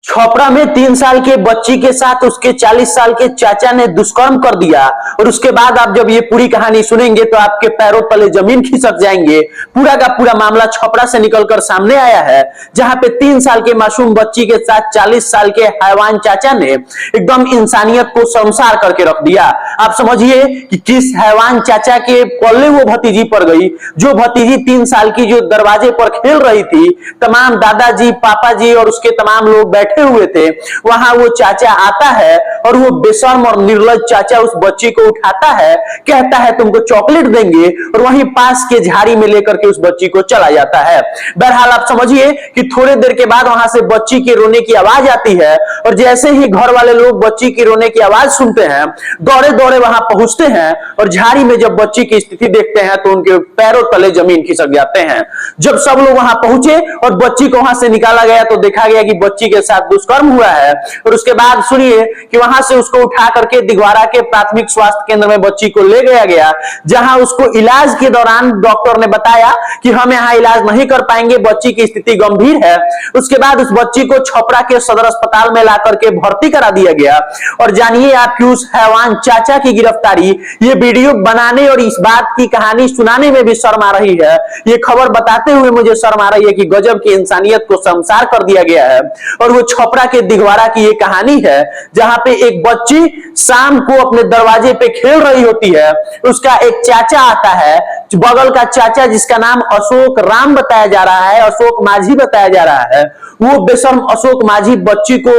छपरा में 3 साल के बच्ची के साथ उसके 40 साल के चाचा ने दुष्कर्म कर दिया। और उसके बाद आप जब ये पूरी कहानी सुनेंगे तो आपके पैरों तले जमीन खिसक जाएंगे। पूरा का पूरा मामला छपरा से निकलकर सामने आया है, जहां पे 3 साल के मासूम बच्ची के साथ 40 साल के हैवान चाचा ने एकदम इंसानियत को शर्मसार करके रख दिया। आप समझिए कि किस हैवान चाचा के पल्ले वो भतीजी पड़ गई, जो भतीजी 3 साल की जो दरवाजे पर खेल रही थी। तमाम दादाजी, पापा जी और उसके तमाम लोग बैठे हुए थे। वहां वो चाचा आता है और वो बेशर्म और निर्लज चाचा उस बच्ची को उठाता है, कहता है तुमको चॉकलेट देंगे, और वहीं पास के झाड़ी में लेकर के उस बच्ची को चला जाता है। बहरहाल आप समझिए कि थोड़ी देर के बाद वहां से बच्ची के रोने की आवाज आती है, और जैसे ही घर वाले लोग बच्ची की रोने की आवाज सुनते हैं, दौड़े दौड़े वहां पहुंचते हैं और झाड़ी में जब बच्ची की स्थिति देखते हैं तो उनके पैरों तले जमीन खिसक जाते हैं। जब सब लोग वहां पहुंचे और बच्ची को वहां से निकाला गया तो देखा गया कि बच्ची के साथ दुष्कर्म हुआ है। और उसके बाद सुनिए कि वहां से उसको उठा करके दिघवारा के प्राथमिक स्वास्थ्य केंद्र में बच्ची को ले गया गया, जहां उसको इलाज के दौरान डॉक्टर ने बताया कि हम यहां इलाज नहीं कर पाएंगे, बच्ची की स्थिति गंभीर है। उसके बाद उस बच्ची को छपरा के सदर अस्पताल में लाकर के भर्ती करा दिया गया। और जानिए आपकी उस हैवान चाचा की गिरफ्तारी, ये वीडियो बनाने और इस बात की कहानी सुनाने में भी शर्म आ रही है। ये खबर बताते हुए मुझे शर्म आ रही है कि गजब की इंसानियत को शर्मसार कर दिया गया है। और वो छपरा के दिघवारा की ये कहानी है, जहां पे एक बच्ची शाम को अपने दरवाजे पे खेल रही होती है। उसका एक चाचा आता है, बगल का चाचा जिसका नाम अशोक राम बताया जा रहा है, अशोक माझी बताया जा रहा है। वो बेशर्म अशोक माझी बच्ची को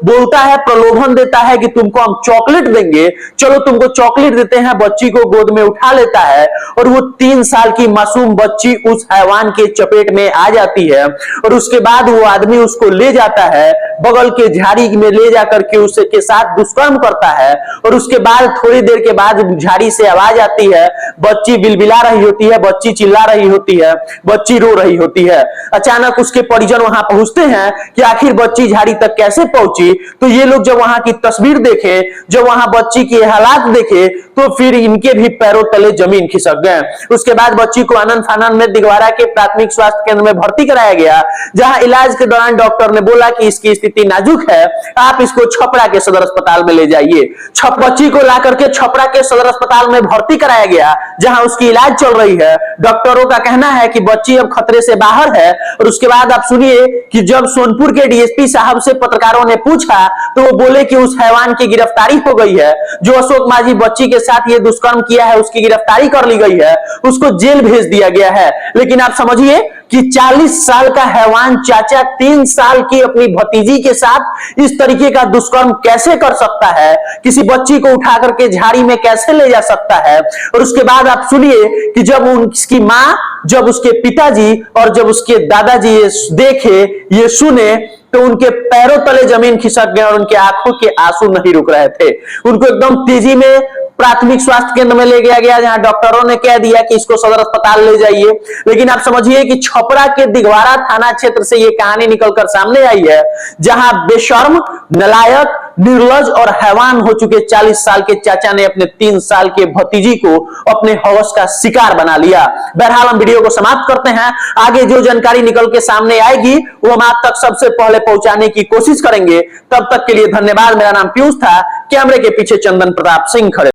बोलता है, प्रलोभन देता है कि तुमको हम चॉकलेट देंगे, चलो तुमको चॉकलेट देते हैं। बच्ची को गोद में उठा लेता है और वो 3 साल की मासूम बच्ची उस हैवान के चपेट में आ जाती है। और उसके बाद वो आदमी उसको ले जाता है, बगल के झाड़ी में ले जाकर के उसके साथ दुष्कर्म करता है। और उसके बाद थोड़ी देर के बाद झाड़ी से आवाज आती है, बच्ची बिलबिला रही होती है, बच्ची चिल्ला रही होती है, बच्ची रो रही होती है। अचानक उसके परिजन वहां पहुंचते हैं कि आखिर बच्ची झाड़ी तक कैसे पहुंची। तो ये लोग जब वहां की तस्वीर देखे, जब वहां बच्ची के हालात देखे, तो फिर इनके भी पैरों तले जमीन खिसक गए। उसके बाद बच्ची को आनंद फानंद में दिघवारा के प्राथमिक स्वास्थ्य केंद्र में भर्ती कराया गया, जहां इलाज के दौरान डॉक्टर ने बोला कि इसकी स्थिति नाजुक है, आप इसको छपरा के सदर अस्पताल में ले जाइए। बच्ची को लाकर के छपरा के सदर अस्पताल में भर्ती कराया गया, जहां उसकी इलाज चल रही है। डॉक्टरों का कहना है कि बच्ची अब खतरे से बाहर है। और उसके बाद आप सुनिए कि जब सोनपुर के डीएसपी साहब से पत्रकारों ने पूछा तो वो बोले कि उस हैवान की गिरफ्तारी हो गई है, जो अशोक माझी बच्ची के साथ ये दुष्कर्म किया है, उसकी गिरफ्तारी कर ली गई है, उसको जेल भेज दिया गया है। लेकिन आप समझिए कि 40 साल का हैवान चाचा 3 साल की अपनी भतीजी के साथ इस तरीके का दुष्कर्म कैसे कर सकता है, किसी बच्ची को उठा करके झाड़ी में कैसे ले जा सकता है। और उसके बाद आप सुनिए कि जब उसकी मां, जब उसके पिताजी और जब उसके दादाजी ये देखे, ये सुने, तो उनके पैरों तले जमीन खिसक गए और उनके आंखों के आंसू नहीं रुक रहे थे। उनको एकदम तेजी में प्राथमिक स्वास्थ्य केंद्र में ले गया, जहां डॉक्टरों ने कह दिया कि इसको सदर अस्पताल ले जाइए। लेकिन आप समझिए कि छपरा के दिघवारा थाना क्षेत्र से ये कहानी निकलकर सामने आई है, जहां बेशर्म, नालायक, निर्लज और हैवान हो चुके 40 साल के चाचा ने अपने 3 साल के भतीजी को अपने हवस का शिकार बना लिया। बहरहाल हम वीडियो को समाप्त करते हैं। आगे जो जानकारी निकल के सामने आएगी वो हम आप तक सबसे पहले पहुंचाने की कोशिश करेंगे। तब तक के लिए धन्यवाद। मेरा नाम पीयूष था, कैमरे के पीछे चंदन प्रताप सिंह खड़े।